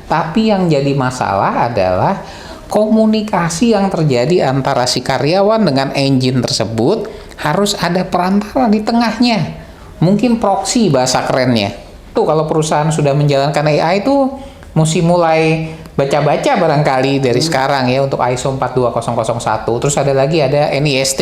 Tapi yang jadi masalah adalah komunikasi yang terjadi antara si karyawan dengan engine tersebut harus ada perantara di tengahnya. Mungkin proxy bahasa kerennya. Tuh kalau perusahaan sudah menjalankan AI itu mesti mulai baca-baca barangkali dari sekarang ya untuk ISO 42001. Terus ada lagi ada NIST,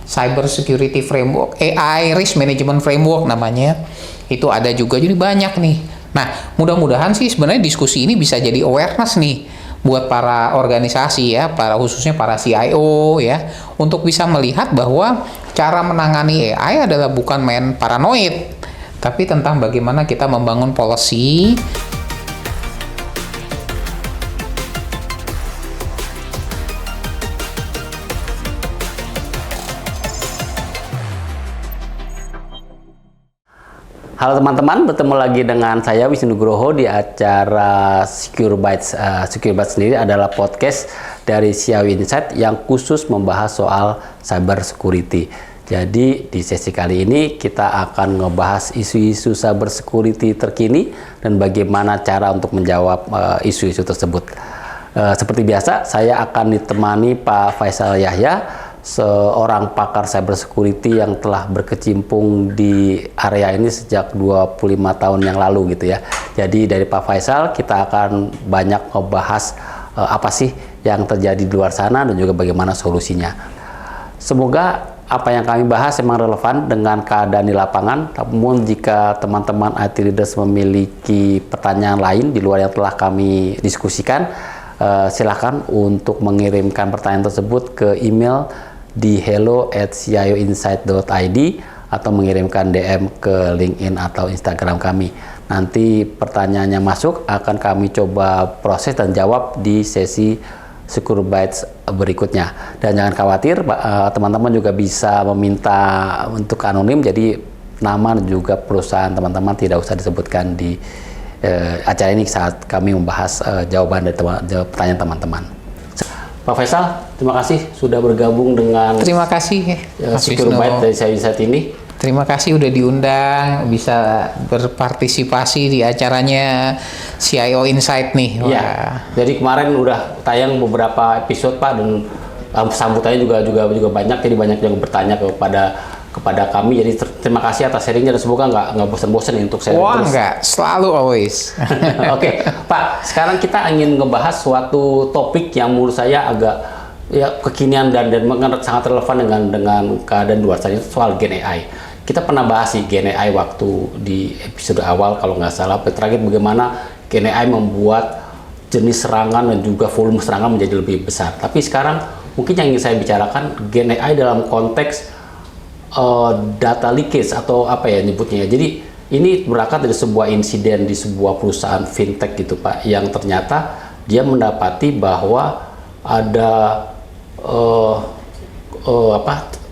Cyber Security Framework, AI Risk Management Framework namanya. Itu ada juga, jadi banyak nih. Nah, mudah-mudahan sih sebenarnya diskusi ini bisa jadi awareness nih buat para organisasi ya, khususnya para CIO ya, untuk bisa melihat bahwa cara menangani AI adalah bukan main paranoid, tapi tentang bagaimana kita membangun policy. Halo teman-teman, bertemu lagi dengan saya Wisnu Nugroho di acara Secure Bytes. Secure Bytes sendiri adalah podcast dari CIO Insight yang khusus membahas soal cyber security. Jadi di sesi kali ini kita akan ngebahas isu-isu cyber security terkini dan bagaimana cara untuk menjawab isu-isu tersebut. Seperti biasa, saya akan ditemani Pak Faisal Yahya, seorang pakar cyber security yang telah berkecimpung di area ini sejak 25 tahun yang lalu gitu ya. Jadi dari Pak Faisal kita akan banyak membahas apa sih yang terjadi di luar sana dan juga bagaimana solusinya. Semoga apa yang kami bahas memang relevan dengan keadaan di lapangan. Namun jika teman-teman IT leaders memiliki pertanyaan lain di luar yang telah kami diskusikan, silakan untuk mengirimkan pertanyaan tersebut ke email di hello@cioinsight.id atau mengirimkan DM ke LinkedIn atau Instagram kami. Nanti pertanyaannya masuk akan kami coba proses dan jawab di sesi Secure Bytes berikutnya. Dan jangan khawatir, teman-teman juga bisa meminta untuk anonim, jadi nama dan juga perusahaan teman-teman tidak usah disebutkan di acara ini saat kami membahas jawaban dari pertanyaan teman-teman. Pak Faisal, terima kasih sudah bergabung dengan Terima kasih Secure Bytes dari CIO Insight ini. Terima kasih udah diundang, bisa berpartisipasi di acaranya CIO Insight nih. Iya. Jadi kemarin udah tayang beberapa episode Pak, dan sambutannya juga banyak, jadi banyak yang bertanya kepada kami. Jadi terima kasih atas sharingnya dan semoga nggak bosan-bosan untuk sharing terus. Nggak, selalu always. Oke, Pak. Sekarang kita ingin ngebahas suatu topik yang menurut saya agak kekinian dan sangat relevan dengan keadaan luar sana, soal Gen AI. Kita pernah bahas sih Gen AI waktu di episode awal kalau nggak salah. Terakhir bagaimana Gen AI membuat jenis serangan dan juga volume serangan menjadi lebih besar. Tapi sekarang mungkin yang ingin saya bicarakan Gen AI dalam konteks data leakage atau apa ya nyebutnya. Jadi ini berangkat dari sebuah insiden di sebuah perusahaan fintech gitu Pak, yang ternyata dia mendapati bahwa ada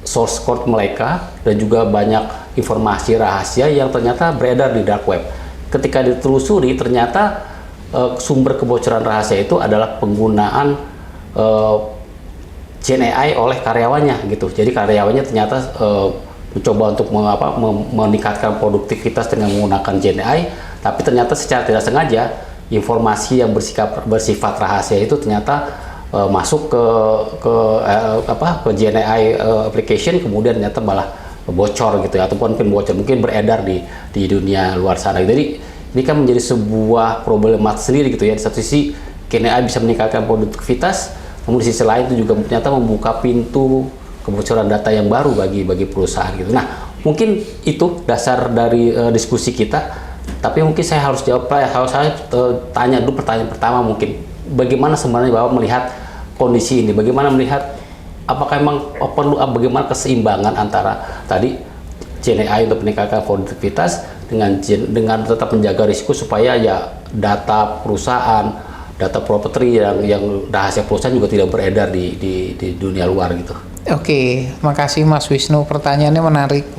source code mereka dan juga banyak informasi rahasia yang ternyata beredar di dark web. Ketika ditelusuri ternyata sumber kebocoran rahasia itu adalah penggunaan Gen AI oleh karyawannya gitu. Jadi karyawannya ternyata mencoba untuk meningkatkan produktivitas dengan menggunakan Gen AI, tapi ternyata secara tidak sengaja informasi yang bersifat rahasia itu ternyata masuk ke Gen AI application, kemudian ternyata malah bocor gitu ya, ataupun mungkin beredar di dunia luar sana. Jadi ini kan menjadi sebuah problematik sendiri gitu ya. Di satu sisi Gen AI bisa meningkatkan produktivitas, namun di sisi lain itu juga ternyata membuka pintu kebocoran data yang baru bagi perusahaan gitu. Nah, mungkin itu dasar dari diskusi kita. Tapi mungkin saya harus tanya dulu pertanyaan pertama, mungkin bagaimana sebenarnya Bapak melihat kondisi ini? Bagaimana melihat apakah memang perlu bagaimana keseimbangan antara tadi Gen AI untuk meningkatkan produktivitas dengan tetap menjaga risiko supaya ya data perusahaan, data properti yang rahasia perusahaan juga tidak beredar di dunia luar gitu. Oke, makasih Mas Wisnu. Pertanyaannya menarik.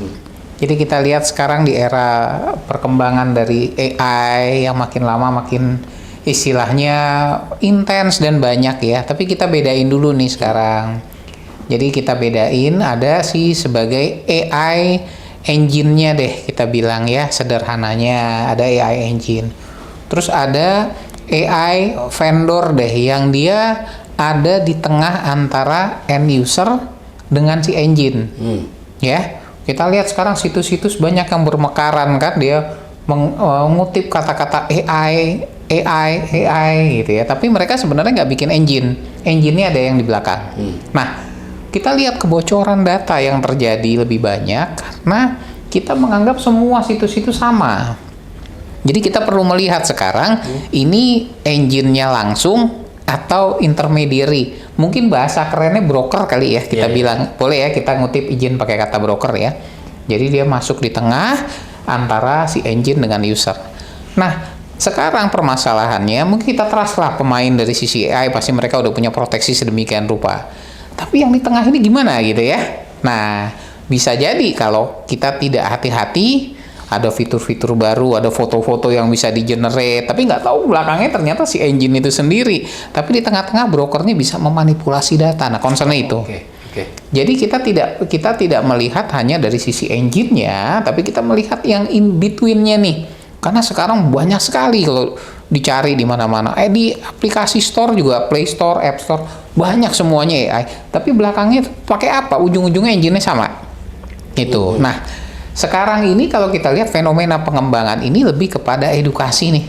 Jadi kita lihat sekarang di era perkembangan dari AI yang makin lama makin istilahnya intens dan banyak ya. Tapi kita bedain dulu nih sekarang. Jadi kita bedain ada sih sebagai AI engine-nya deh kita bilang ya, sederhananya ada AI engine. Terus ada AI vendor deh yang dia ada di tengah antara end user dengan si engine. Ya, kita lihat sekarang situs-situs banyak yang bermekaran kan, dia mengutip kata-kata AI gitu ya. Tapi mereka sebenarnya nggak bikin engine. Engine-nya ada yang di belakang. Nah, kita lihat kebocoran data yang terjadi lebih banyak karena kita menganggap semua situs-situs sama. Jadi kita perlu melihat sekarang ini engine-nya langsung atau intermediary. Mungkin bahasa kerennya broker kali ya kita bilang. Boleh ya kita ngutip izin pakai kata broker ya. Jadi dia masuk di tengah antara si engine dengan user. Nah, sekarang permasalahannya mungkin kita trust lah pemain dari sisi AI, pasti mereka udah punya proteksi sedemikian rupa. Tapi yang di tengah ini gimana gitu ya? Nah, bisa jadi kalau kita tidak hati-hati, ada fitur-fitur baru, ada foto-foto yang bisa di-generate, tapi nggak tahu belakangnya ternyata si engine itu sendiri. Tapi di tengah-tengah brokernya bisa memanipulasi data. Nah, concernnya itu. Jadi kita tidak melihat hanya dari sisi engine-nya, tapi kita melihat yang in between-nya nih. Karena sekarang banyak sekali kalau dicari di mana-mana. Di aplikasi store juga, Play Store, App Store, banyak semuanya AI. Tapi belakangnya pakai apa? Ujung-ujungnya engine-nya sama. Gitu. Nah, sekarang ini kalau kita lihat fenomena pengembangan ini lebih kepada edukasi nih.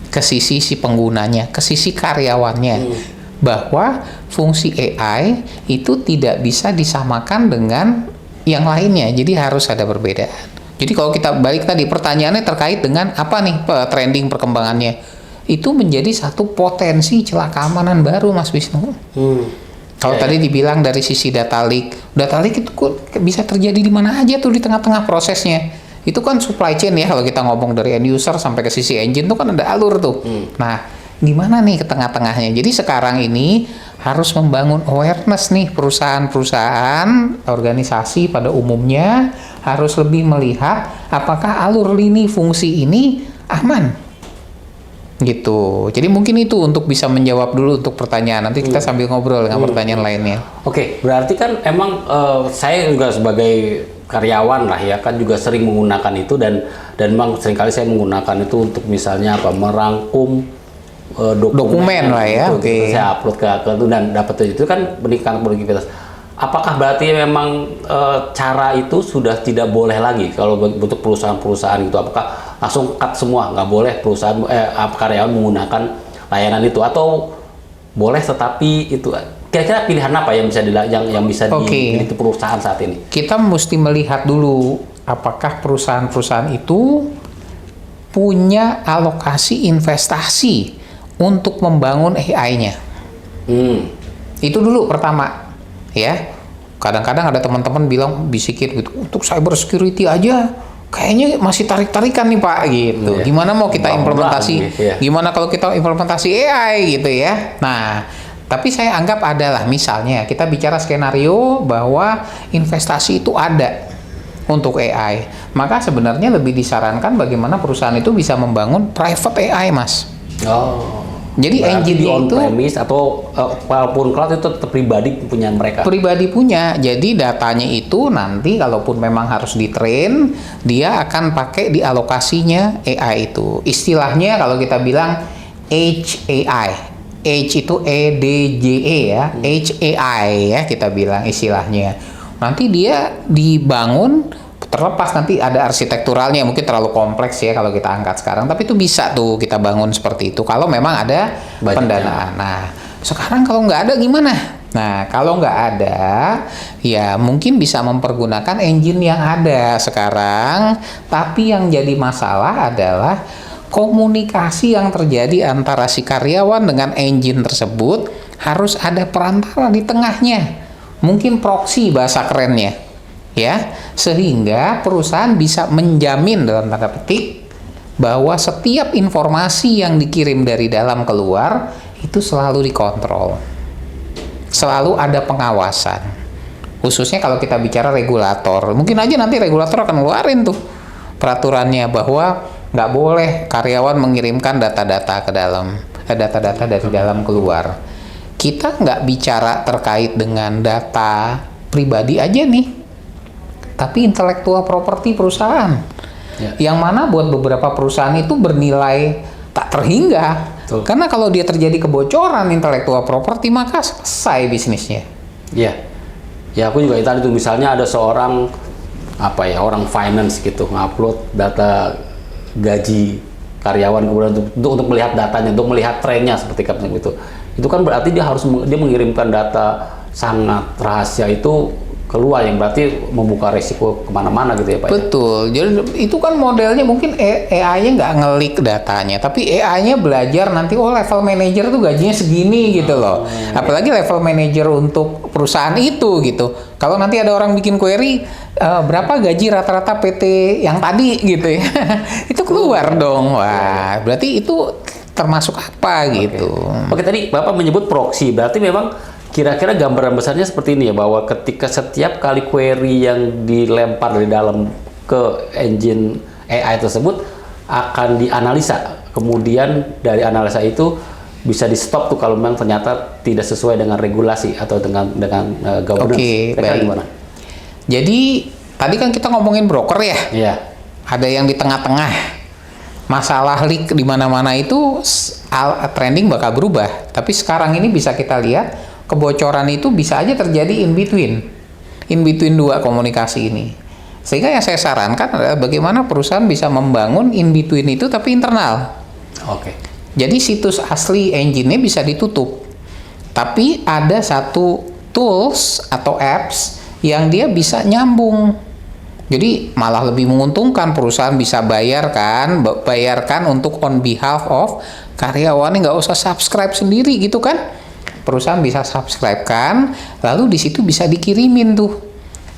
Ke sisi si penggunanya, ke sisi karyawannya. Bahwa fungsi AI itu tidak bisa disamakan dengan yang lainnya. Jadi harus ada perbedaan. Jadi kalau kita balik tadi pertanyaannya terkait dengan apa nih trending perkembangannya, itu menjadi satu potensi celah keamanan baru, Mas Wisnu. Kalau tadi dibilang dari sisi data leak itu bisa terjadi di mana aja tuh di tengah-tengah prosesnya. Itu kan supply chain ya, kalau kita ngomong dari end user sampai ke sisi engine tuh kan ada alur tuh. Nah, gimana nih ke tengah-tengahnya? Jadi sekarang ini harus membangun awareness nih perusahaan-perusahaan, organisasi pada umumnya harus lebih melihat apakah alur lini fungsi ini aman. Gitu. Jadi mungkin itu untuk bisa menjawab dulu untuk pertanyaan. Nanti kita sambil ngobrol dengan pertanyaan lainnya. Oke, berarti kan emang saya juga sebagai karyawan lah ya kan juga sering menggunakan itu dan memang seringkali saya menggunakan itu untuk misalnya merangkum dokumen lah ya. Oke. Saya upload ke itu dan dapat itu kan meningkatkan produktivitas. Apakah berarti memang cara itu sudah tidak boleh lagi kalau untuk perusahaan-perusahaan gitu? Apakah langsung cut semua, nggak boleh perusahaan karyawan menggunakan layanan itu, atau boleh tetapi itu kira-kira pilihan apa yang bisa dimiliki perusahaan saat ini? Kita mesti melihat dulu apakah perusahaan-perusahaan itu punya alokasi investasi untuk membangun AI-nya. Itu dulu pertama. Ya, kadang-kadang ada teman-teman bilang bisikin gitu, untuk cyber security aja kayaknya masih tarik-tarikan nih Pak gitu. Gimana mau kita implementasi? Gimana kalau kita implementasi AI gitu ya? Nah, tapi saya anggap adalah misalnya kita bicara skenario bahwa investasi itu ada untuk AI, maka sebenarnya lebih disarankan bagaimana perusahaan itu bisa membangun private AI, Mas. Jadi engine itu on-premise atau walaupun cloud itu tetap pribadi punya mereka. Pribadi punya. Jadi datanya itu nanti kalaupun memang harus di-train, dia akan pakai di alokasinya AI itu. Istilahnya kalau kita bilang Edge AI. Edge itu EDGE ya. Edge AI ya kita bilang istilahnya. Nanti dia dibangun terlepas nanti ada arsitekturalnya, mungkin terlalu kompleks ya kalau kita angkat sekarang, tapi itu bisa tuh kita bangun seperti itu kalau memang ada pendanaan. Nah, sekarang kalau nggak ada gimana? Nah, kalau nggak ada, ya mungkin bisa mempergunakan engine yang ada sekarang, tapi yang jadi masalah adalah komunikasi yang terjadi antara si karyawan dengan engine tersebut harus ada perantara di tengahnya, mungkin proxy bahasa kerennya. Ya, sehingga perusahaan bisa menjamin dalam tanda petik bahwa setiap informasi yang dikirim dari dalam keluar itu selalu dikontrol, selalu ada pengawasan. Khususnya kalau kita bicara regulator, mungkin aja nanti regulator akan ngeluarin tuh peraturannya bahwa nggak boleh karyawan mengirimkan data-data ke dalam, data-data dari dalam keluar. Kita nggak bicara terkait dengan data pribadi aja nih, tapi intellectual property perusahaan, yang mana buat beberapa perusahaan itu bernilai tak terhingga. Betul. Karena kalau dia terjadi kebocoran intellectual property, maka selesai bisnisnya. Iya. Ya aku juga tadi tuh misalnya ada seorang orang finance gitu ngupload data gaji karyawan kemudian untuk melihat datanya, untuk melihat trennya seperti katanya gitu. Itu kan berarti dia mengirimkan data sangat rahasia itu keluar, yang berarti membuka resiko kemana-mana gitu ya Pak. Betul. Jadi itu kan modelnya mungkin AI-nya nggak ngelik datanya, tapi AI-nya belajar nanti level manager tuh gajinya segini gitu loh. Apalagi level manager untuk perusahaan itu gitu. Kalau nanti ada orang bikin query berapa gaji rata-rata PT yang tadi gitu ya, itu keluar dong. Wah, berarti itu termasuk apa gitu. Oke, tadi Bapak menyebut proxy, berarti memang kira-kira gambaran besarnya seperti ini ya, bahwa ketika setiap kali query yang dilempar dari dalam ke engine AI tersebut akan dianalisa, kemudian dari analisa itu bisa di stop tuh kalau memang ternyata tidak sesuai dengan regulasi atau dengan governance. Oke, baik. Gimana? Jadi tadi kan kita ngomongin broker ya. Iya. Ada yang di tengah-tengah. Masalah leak di mana-mana itu trending bakal berubah. Tapi sekarang ini bisa kita lihat kebocoran itu bisa aja terjadi in between dua komunikasi ini. Sehingga yang saya sarankan adalah bagaimana perusahaan bisa membangun in between itu tapi internal. Oke. Jadi situs asli engine-nya bisa ditutup. Tapi ada satu tools atau apps yang dia bisa nyambung. Jadi malah lebih menguntungkan, perusahaan bisa bayarkan untuk on behalf of karyawannya, nggak usah subscribe sendiri gitu kan. Perusahaan bisa subscribe kan, lalu di situ bisa dikirimin tuh.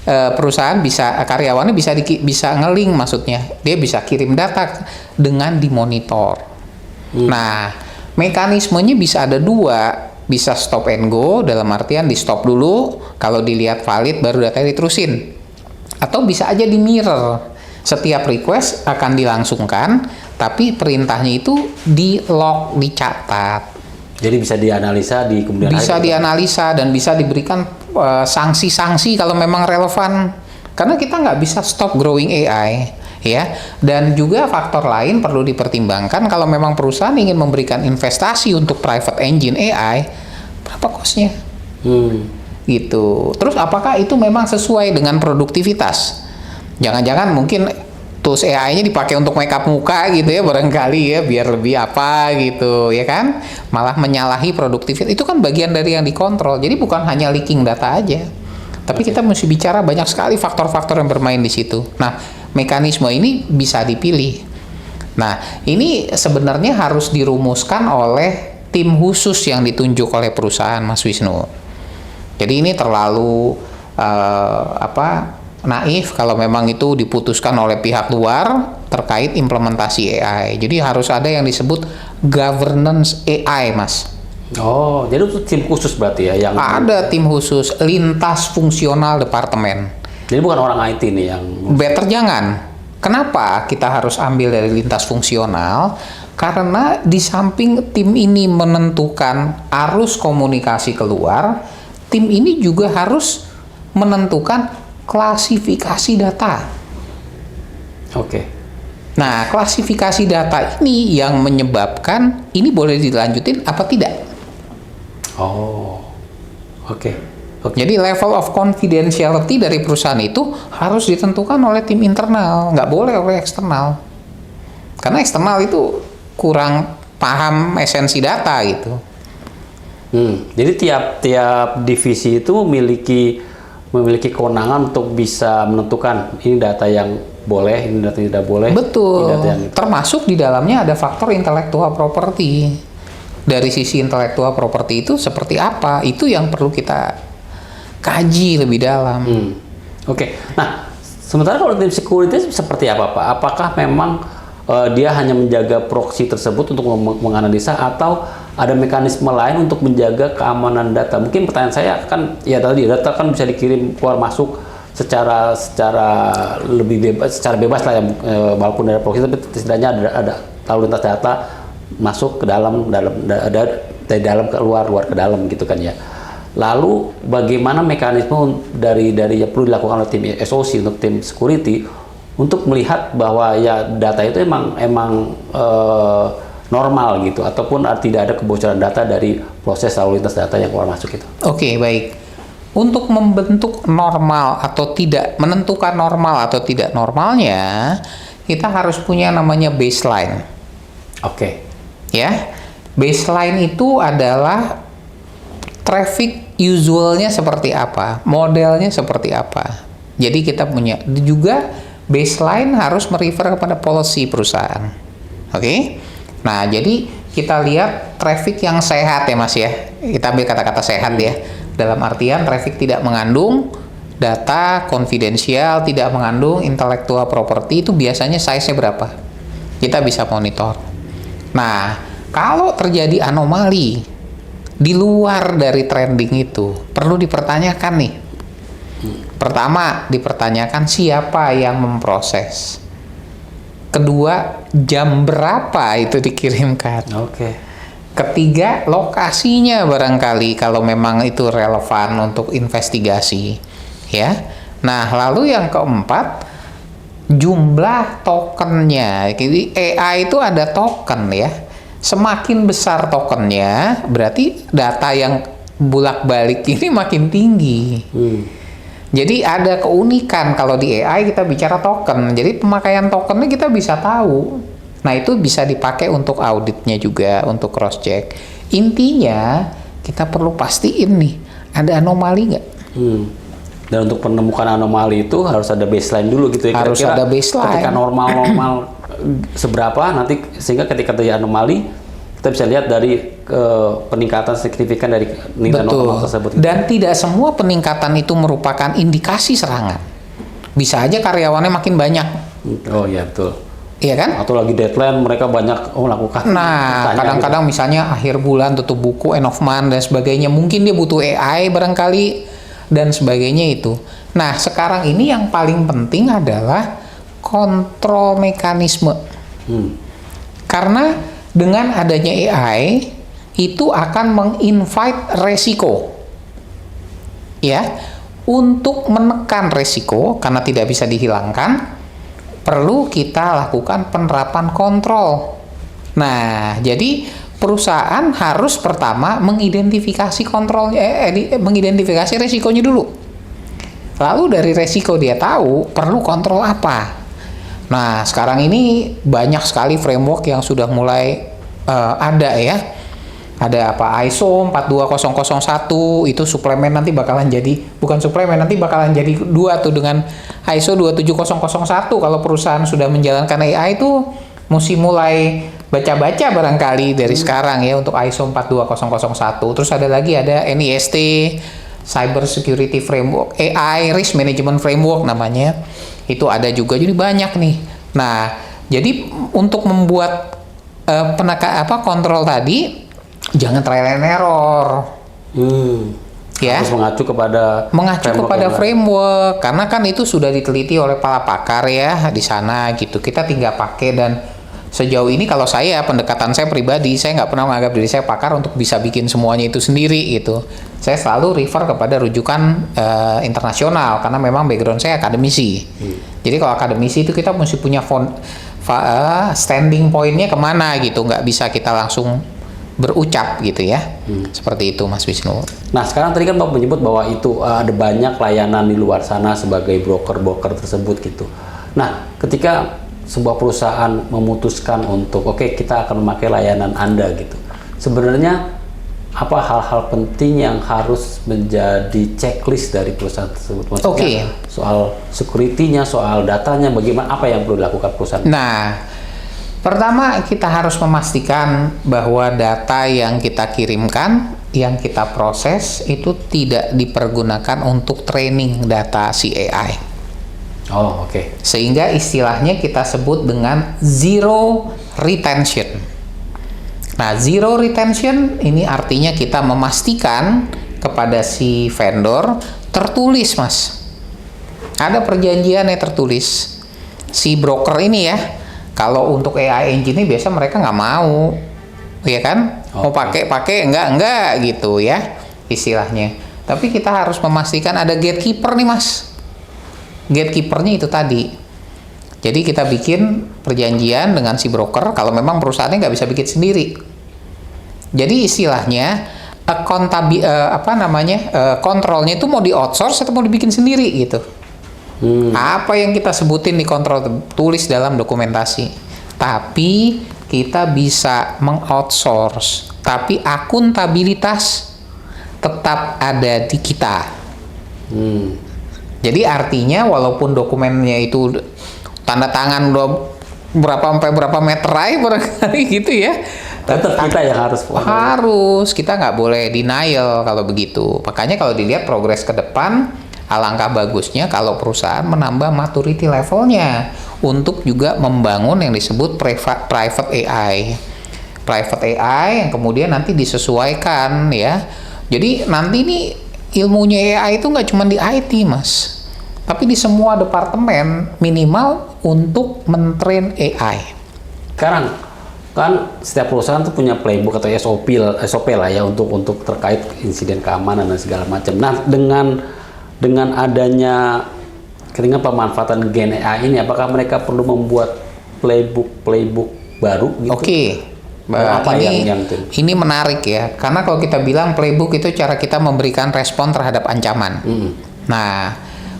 Perusahaan bisa, karyawannya bisa nge-link, maksudnya dia bisa kirim data dengan dimonitor. Nah, mekanismenya bisa ada dua, bisa stop and go, dalam artian di stop dulu, kalau dilihat valid baru datanya diterusin, atau bisa aja di mirror, setiap request akan dilangsungkan tapi perintahnya itu di log, dicatat. Jadi bisa dianalisa di kemudian hari. Bisa dianalisa dan bisa diberikan sanksi-sanksi kalau memang relevan. Karena kita nggak bisa stop growing AI, ya. Dan juga faktor lain perlu dipertimbangkan kalau memang perusahaan ingin memberikan investasi untuk private engine AI, berapa cost-nya? Gitu. Terus apakah itu memang sesuai dengan produktivitas? Jangan-jangan mungkin tools AI-nya dipakai untuk makeup muka gitu ya, barangkali ya, biar lebih apa gitu ya kan, malah menyalahi produktivitas. Itu kan bagian dari yang dikontrol. Jadi bukan hanya leaking data aja, tapi kita mesti bicara banyak sekali faktor-faktor yang bermain di situ. Nah, mekanisme ini bisa dipilih. Nah, ini sebenarnya harus dirumuskan oleh tim khusus yang ditunjuk oleh perusahaan, Mas Wisnu. Jadi ini terlalu naif kalau memang itu diputuskan oleh pihak luar terkait implementasi AI. Jadi harus ada yang disebut governance AI, Mas. Oh, jadi itu tim khusus berarti ya yang ada tim khusus lintas fungsional departemen. Jadi bukan orang IT nih yang Better jangan. Kenapa kita harus ambil dari lintas fungsional? Karena di samping tim ini menentukan arus komunikasi keluar, tim ini juga harus menentukan klasifikasi data. Oke. Nah, klasifikasi data ini yang menyebabkan ini boleh dilanjutin apa tidak. Oh, oke. Jadi level of confidentiality dari perusahaan itu harus ditentukan oleh tim internal, nggak boleh oleh eksternal. Karena eksternal itu kurang paham esensi data gitu. Jadi tiap divisi itu memiliki kewenangan untuk bisa menentukan ini data yang boleh, ini data yang tidak boleh. Betul. Ini data yang Termasuk di dalamnya ada faktor intellectual property. Dari sisi intellectual property itu seperti apa? Itu yang perlu kita kaji lebih dalam. Oke. Nah, sementara kalau tim security seperti apa, Pak? Apakah memang dia hanya menjaga proxy tersebut untuk menganalisa, atau ada mekanisme lain untuk menjaga keamanan data? Mungkin pertanyaan saya kan, ya tadi data kan bisa dikirim keluar masuk secara lebih bebas, secara bebas lah ya, walaupun dari proxy, tapi setidaknya ada lalu lintas data masuk ke dalam dari dalam keluar ke dalam gitu kan ya. Lalu bagaimana mekanisme dari yang perlu dilakukan oleh tim SOC untuk tim security untuk melihat bahwa ya data itu emang normal gitu, ataupun tidak ada kebocoran data dari proses lalu lintas data yang keluar masuk itu. Oke, baik. Untuk membentuk normal atau tidak, menentukan normal atau tidak normalnya, kita harus punya namanya baseline. Oke. Ya, baseline itu adalah traffic usualnya seperti apa, modelnya seperti apa. Jadi kita punya juga baseline harus merefer kepada policy perusahaan. Oke? Nah, jadi kita lihat traffic yang sehat ya Mas ya. Kita ambil kata-kata sehat ya. Dalam artian traffic tidak mengandung data konfidensial, tidak mengandung intellectual property, itu biasanya size-nya berapa? Kita bisa monitor. Nah, kalau terjadi anomali di luar dari trending itu, perlu dipertanyakan nih. Pertama, dipertanyakan siapa yang memproses. Kedua, jam berapa itu dikirimkan. Oke. Ketiga, lokasinya barangkali kalau memang itu relevan untuk investigasi. Ya. Nah, lalu yang keempat, jumlah tokennya. Jadi AI itu ada token ya. Semakin besar tokennya, berarti data yang bolak-balik ini makin tinggi. Jadi ada keunikan kalau di AI kita bicara token. Jadi pemakaian tokennya kita bisa tahu. Nah, itu bisa dipakai untuk auditnya juga, untuk cross check. Intinya kita perlu pastiin nih, ada anomali nggak? Dan untuk penemukan anomali itu harus ada baseline dulu gitu ya. Harus ada baseline. Ketika normal seberapa nanti, sehingga ketika terjadi anomali kita bisa lihat dari peningkatan signifikan dari nilai normal tersebut. Dan tidak semua peningkatan itu merupakan indikasi serangan. Bisa aja karyawannya makin banyak. Oh iya, betul. Iya kan? Atau lagi deadline mereka banyak melakukan. Nah, kadang-kadang misalnya akhir bulan tutup buku, end of month dan sebagainya. Mungkin dia butuh AI barangkali dan sebagainya itu. Nah, sekarang ini yang paling penting adalah kontrol mekanisme. Karena dengan adanya AI itu akan menginvite resiko. Ya, untuk menekan resiko karena tidak bisa dihilangkan, perlu kita lakukan penerapan kontrol. Nah, jadi perusahaan harus pertama mengidentifikasi mengidentifikasi resikonya dulu. Lalu dari resiko dia tahu perlu kontrol apa. Nah, sekarang ini banyak sekali framework yang sudah mulai ada ya. Ada apa? ISO 42001 itu suplemen nanti bakalan jadi, bukan suplemen, nanti bakalan jadi dua tuh dengan ISO 27001. Kalau perusahaan sudah menjalankan AI itu mesti mulai baca-baca barangkali dari sekarang ya untuk ISO 42001. Terus ada lagi ada NIST, Cyber Security Framework, AI Risk Management Framework namanya. Itu ada juga, jadi banyak nih. Nah, jadi untuk membuat kontrol tadi jangan trial and error. Ya. Harus mengacu kepada framework karena kan itu sudah diteliti oleh para pakar ya di sana gitu. Kita tinggal pakai, dan sejauh ini kalau pendekatan saya pribadi, saya nggak pernah menganggap diri saya pakar untuk bisa bikin semuanya itu sendiri gitu. Saya selalu refer kepada rujukan internasional karena memang background saya akademisi. Jadi kalau akademisi itu kita mesti punya standing point-nya kemana gitu, nggak bisa kita langsung berucap gitu ya. Seperti itu Mas Wisnu. Nah, sekarang tadi kan Bapak menyebut bahwa itu ada banyak layanan di luar sana sebagai broker-broker tersebut gitu. Nah, ketika sebuah perusahaan memutuskan untuk kita akan memakai layanan Anda gitu, sebenarnya apa hal-hal penting yang harus menjadi checklist dari perusahaan tersebut? Maksudnya soal security-nya, soal datanya, bagaimana, apa yang perlu dilakukan perusahaan? Nah, pertama kita harus memastikan bahwa data yang kita kirimkan, yang kita proses itu tidak dipergunakan untuk training data si AI. Oh, oke. Sehingga istilahnya kita sebut dengan zero retention. Nah, zero retention ini artinya kita memastikan kepada si vendor tertulis, Mas. Ada perjanjian yang tertulis. Si broker ini ya, kalau untuk AI engine ini biasa mereka nggak mau, ya kan? Mau pakai enggak gitu ya istilahnya. Tapi kita harus memastikan ada gatekeeper nih, Mas. Gatekeepernya itu tadi. Jadi kita bikin perjanjian dengan si broker kalau memang perusahaannya nggak bisa bikin sendiri. Jadi istilahnya kontrolnya itu mau di outsource atau mau dibikin sendiri gitu. Apa yang kita sebutin di kontrol tulis dalam dokumentasi. Tapi kita bisa mengoutsource, tapi akuntabilitas tetap ada di kita. Jadi artinya walaupun dokumennya itu tanda tangan udah berapa meter aja barangkali gitu ya, tetap kita yang harus kita nggak boleh denial kalau begitu. Makanya kalau dilihat progres ke depan, alangkah bagusnya kalau perusahaan menambah maturity levelnya untuk juga membangun yang disebut private AI. Private AI yang kemudian nanti disesuaikan ya. Jadi nanti nih ilmunya AI itu nggak cuma di IT, Mas, tapi di semua departemen minimal untuk mentrain AI. Sekarang kan setiap perusahaan tuh punya playbook atau SOP lah ya untuk terkait insiden keamanan dan segala macam. Nah, dengan adanya ketika pemanfaatan Gen AI ini, apakah mereka perlu membuat playbook baru gitu? Oke. Ini menarik ya, karena kalau kita bilang playbook itu cara kita memberikan respon terhadap ancaman. Nah,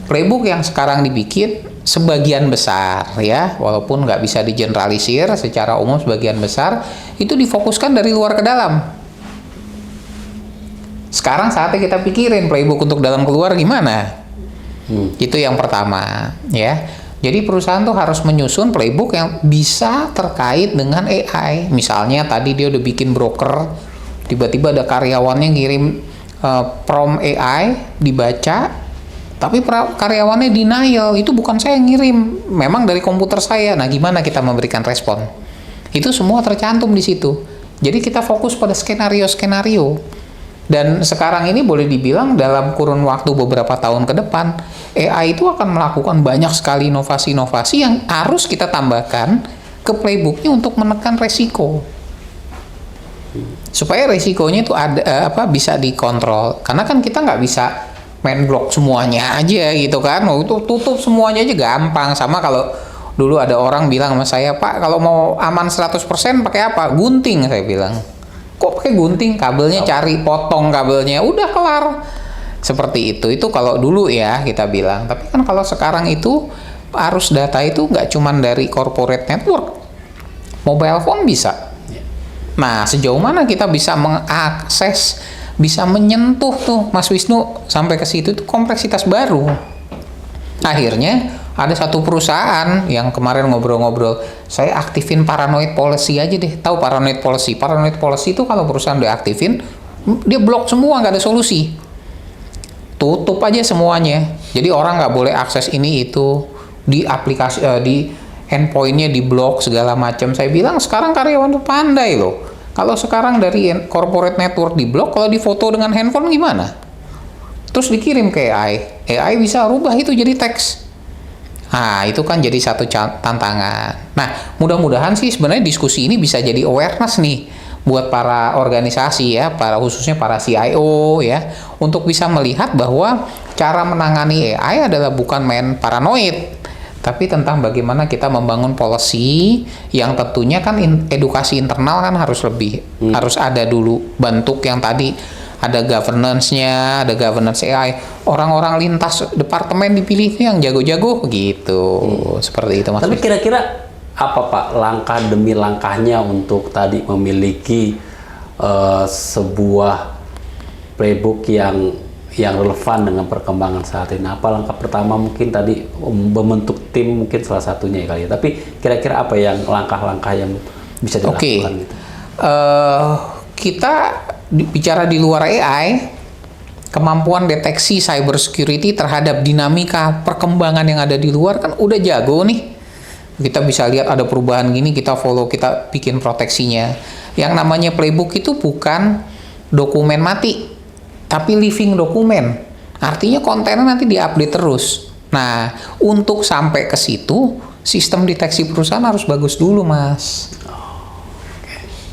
playbook yang sekarang dibikin sebagian besar ya, walaupun nggak bisa digeneralisir secara umum, sebagian besar itu difokuskan dari luar ke dalam. Sekarang saatnya kita pikirin playbook untuk dalam keluar gimana. Itu yang pertama ya. Jadi perusahaan tuh harus menyusun playbook yang bisa terkait dengan AI. Misalnya tadi dia udah bikin broker, tiba-tiba ada karyawannya ngirim prompt AI, dibaca, tapi karyawannya denial, itu bukan saya yang ngirim, memang dari komputer saya. Nah, gimana kita memberikan respon? Itu semua tercantum di situ. Jadi kita fokus pada skenario-skenario. Dan sekarang ini boleh dibilang dalam kurun waktu beberapa tahun ke depan, AI itu akan melakukan banyak sekali inovasi-inovasi yang harus kita tambahkan ke playbooknya untuk menekan resiko. Supaya resikonya itu bisa dikontrol. Karena kan kita nggak bisa main blok semuanya aja gitu kan. Itu tutup semuanya aja gampang. Sama kalau dulu ada orang bilang sama saya, Pak, kalau mau aman 100% pakai apa? Gunting, saya bilang. Kok pakai gunting? Kabelnya cari, potong kabelnya, udah kelar. Seperti itu kalau dulu ya kita bilang. Tapi kan kalau sekarang itu arus data itu nggak cuma dari corporate network, mobile phone bisa. Nah, sejauh mana kita bisa mengakses, bisa menyentuh tuh Mas Wisnu sampai ke situ, itu kompleksitas baru. Akhirnya ada satu perusahaan yang kemarin ngobrol-ngobrol, saya aktifin paranoid policy aja deh. Tahu paranoid policy? Paranoid policy itu kalau perusahaan udah aktifin, dia blok semua, nggak ada solusi. Tutup aja semuanya. Jadi orang nggak boleh akses ini itu, di aplikasi, di endpointnya di blok segala macam. Saya bilang sekarang karyawan tuh pandai loh. Kalau sekarang dari corporate network di blok, kalau difoto dengan handphone gimana? Terus dikirim ke AI. AI bisa rubah itu jadi teks. Nah, itu kan jadi satu tantangan. Nah, mudah-mudahan sih sebenarnya diskusi ini bisa jadi awareness nih buat para organisasi ya, khususnya para CIO ya, untuk bisa melihat bahwa cara menangani AI adalah bukan main paranoid, tapi tentang bagaimana kita membangun policy yang tentunya kan edukasi internal kan harus harus ada dulu bentuk yang tadi ada governance-nya, ada governance AI. Orang-orang lintas departemen dipilih yang jago-jago gitu. Seperti itu Mas. Tapi kira-kira apa Pak langkah demi langkahnya untuk tadi memiliki sebuah playbook yang relevan dengan perkembangan saat ini? Apa langkah pertama? Mungkin tadi membentuk tim mungkin salah satunya ya kali ya. Tapi kira-kira apa yang langkah-langkah yang bisa dilakukan gitu? Kita bicara di luar AI, kemampuan deteksi cyber security terhadap dinamika perkembangan yang ada di luar kan udah jago nih. Kita bisa lihat ada perubahan gini, kita follow, kita bikin proteksinya. Yang namanya playbook itu bukan dokumen mati, tapi living dokumen. Artinya kontennya nanti diupdate terus. Nah, untuk sampai ke situ, sistem deteksi perusahaan harus bagus dulu, Mas.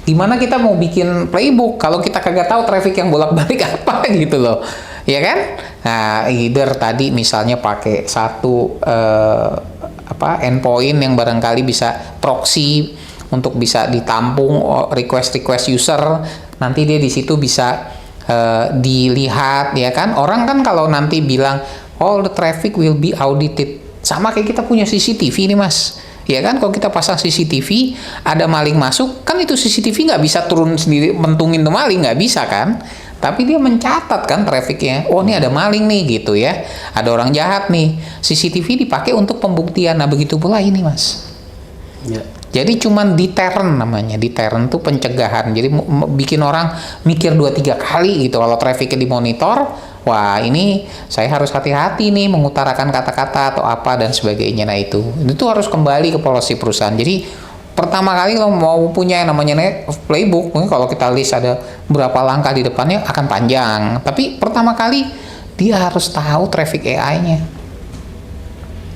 Gimana kita mau bikin playbook kalau kita kagak tahu traffic yang bolak-balik apa gitu loh, ya kan? Nah, either tadi misalnya pakai satu endpoint yang barangkali bisa proxy untuk bisa ditampung request user, nanti dia di situ bisa dilihat ya kan. Orang kan kalau nanti bilang all the traffic will be audited, sama kayak kita punya CCTV nih Mas, ya kan. Kalau kita pasang CCTV, ada maling masuk, kan itu CCTV nggak bisa turun sendiri mentungin tuh maling, nggak bisa kan, tapi dia mencatat kan trafficnya. Oh, ini ada maling nih gitu ya, ada orang jahat nih, CCTV dipakai untuk pembuktian. Nah begitu pula ini Mas Ya. Jadi cuman deterrent namanya. Deterrent tuh pencegahan. Jadi bikin orang mikir 2-3 kali gitu. Kalau trafficnya dimonitor, wah ini saya harus hati-hati nih mengutarakan kata-kata atau apa dan sebagainya. Nah itu harus kembali ke policy perusahaan. Jadi pertama kali lo mau punya yang namanya playbook, mungkin kalau kita list ada berapa langkah di depannya akan panjang. Tapi pertama kali dia harus tahu traffic AI-nya.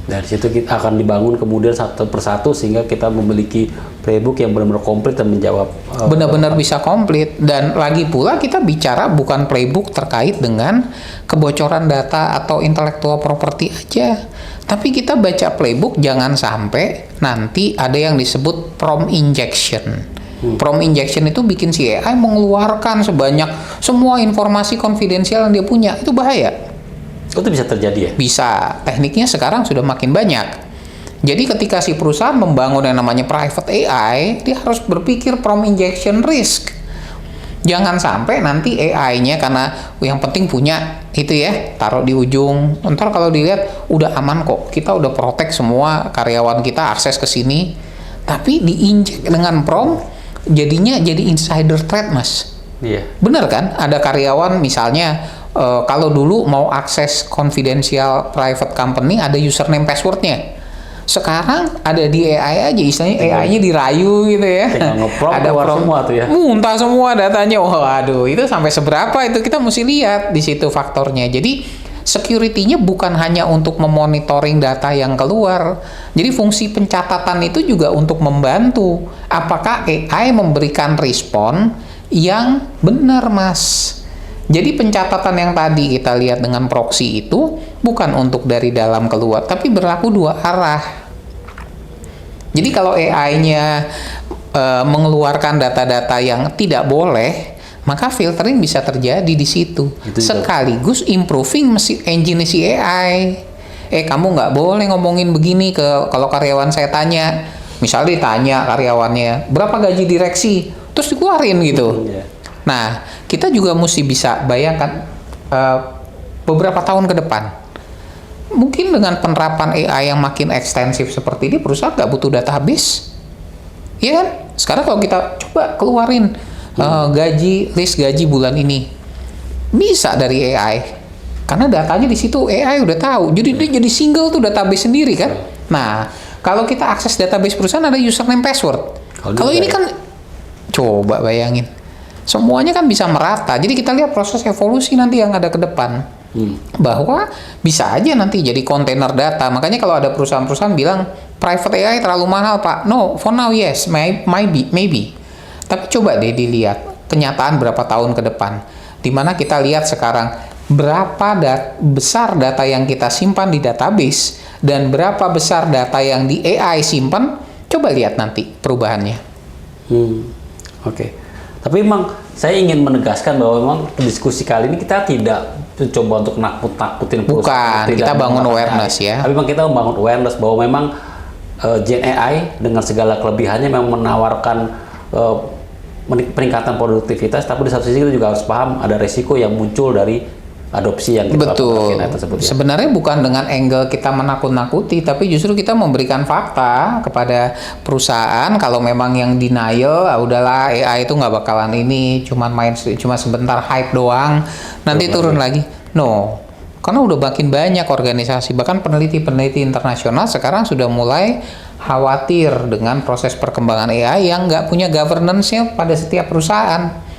Dari situ kita akan dibangun kemudian satu persatu sehingga kita memiliki playbook yang benar-benar komplit dan menjawab benar-benar bisa komplit. Dan lagi pula kita bicara bukan playbook terkait dengan kebocoran data atau intellectual property aja, tapi kita baca playbook jangan sampai nanti ada yang disebut prompt injection. Prompt injection itu bikin si AI mengeluarkan semua informasi konfidensial yang dia punya. Itu bahaya. itu bisa terjadi ya? Bisa. Tekniknya sekarang sudah makin banyak. Jadi ketika si perusahaan membangun yang namanya private AI, dia harus berpikir prompt injection risk. Jangan sampai nanti AI-nya, karena yang penting punya itu ya, taruh di ujung. Ntar kalau dilihat udah aman kok, kita udah protect semua karyawan kita akses ke sini, tapi diinjek dengan prompt, jadinya jadi insider threat Mas. Iya. Bener kan? Ada karyawan misalnya, kalau dulu mau akses confidential private company ada username passwordnya. Sekarang ada di AI aja, istilahnya AI-nya dirayu gitu ya. Ada semua tuh ya. Muntah semua datanya. Waduh, itu sampai seberapa itu kita mesti lihat di situ faktornya. Jadi security-nya bukan hanya untuk memonitoring data yang keluar. Jadi fungsi pencatatan itu juga untuk membantu apakah AI memberikan respon yang benar Mas. Jadi pencatatan yang tadi kita lihat dengan proxy itu bukan untuk dari dalam keluar, tapi berlaku dua arah. Jadi kalau AI-nya mengeluarkan data-data yang tidak boleh, maka filtering bisa terjadi di situ. Sekaligus improving engine si AI. Kamu nggak boleh ngomongin begini kalau karyawan saya tanya. Misalnya ditanya karyawannya, berapa gaji direksi? Terus dikeluarin gitu. Nah, kita juga mesti bisa bayangkan beberapa tahun ke depan. Mungkin dengan penerapan AI yang makin ekstensif seperti ini, perusahaan nggak butuh database. Iya kan? Sekarang kalau kita coba keluarin list gaji bulan ini, bisa dari AI. Karena datanya di situ AI udah tahu. Jadi dia jadi single tuh database sendiri kan. Nah, kalau kita akses database perusahaan ada username password. Kalau ini kan, coba bayangin. Semuanya kan bisa merata. Jadi kita lihat proses evolusi nanti yang ada ke depan. Bahwa bisa aja nanti jadi kontainer data. Makanya kalau ada perusahaan-perusahaan bilang private AI terlalu mahal Pak. No, for now yes, maybe. Tapi coba deh dilihat kenyataan berapa tahun ke depan. Dimana kita lihat sekarang berapa besar data yang kita simpan di database dan berapa besar data yang di AI simpan. Coba lihat nanti perubahannya. Oke. Tapi memang saya ingin menegaskan bahwa memang diskusi kali ini kita tidak mencoba untuk nakut-nakutin perusahaan. Bukan, kita bangun awareness ya. Tapi memang kita membangun awareness bahwa memang Gen AI dengan segala kelebihannya memang menawarkan peningkatan produktivitas, tapi di satu sisi kita juga harus paham ada resiko yang muncul dari adopsi yang kita lakukan tersebut. Ya? Sebenarnya bukan dengan angle kita menakut-nakuti, tapi justru kita memberikan fakta kepada perusahaan. Kalau memang yang denial, udahlah AI itu nggak bakalan ini, cuma sebentar hype doang, nanti turun lagi. No, karena udah makin banyak organisasi, bahkan peneliti-peneliti internasional sekarang sudah mulai khawatir dengan proses perkembangan AI yang nggak punya governance-nya pada setiap perusahaan.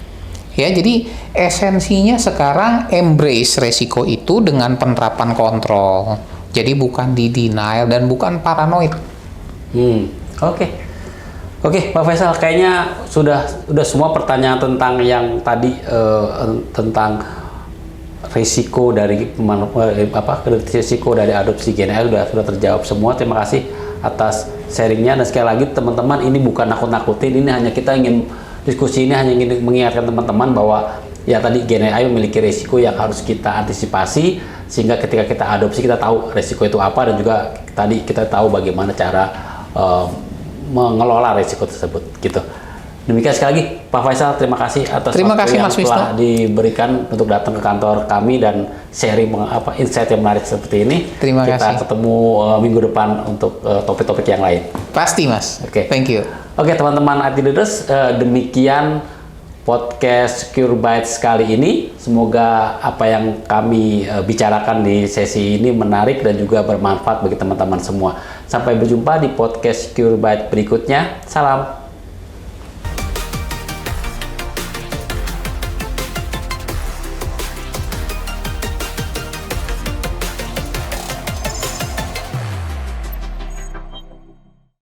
Ya, jadi esensinya sekarang embrace resiko itu dengan penerapan kontrol. Jadi bukan di denial dan bukan paranoid. Oke, Pak Faisal, kayaknya sudah semua pertanyaan tentang yang tadi tentang risiko dari risiko dari adopsi Gen AI sudah terjawab semua. Terima kasih atas sharingnya. Dan sekali lagi teman-teman, ini bukan nakut-nakutin, ini hanya kita ingin diskusi, ini hanya ingin mengingatkan teman-teman bahwa ya tadi Gen AI memiliki resiko yang harus kita antisipasi, sehingga ketika kita adopsi kita tahu resiko itu apa, dan juga tadi kita tahu bagaimana cara mengelola resiko tersebut gitu. Demikian sekali lagi Pak Faisal, terima kasih atas waktu yang telah diberikan untuk datang ke kantor kami dan sharing insight yang menarik seperti ini. Terima kasih. Kita ketemu minggu depan untuk topik-topik yang lain. Pasti Mas. Oke. Thank you. Oke teman-teman IT Leaders, demikian podcast Secure Bytes kali ini. Semoga apa yang kami bicarakan di sesi ini menarik dan juga bermanfaat bagi teman-teman semua. Sampai berjumpa di podcast Secure Bytes berikutnya. Salam.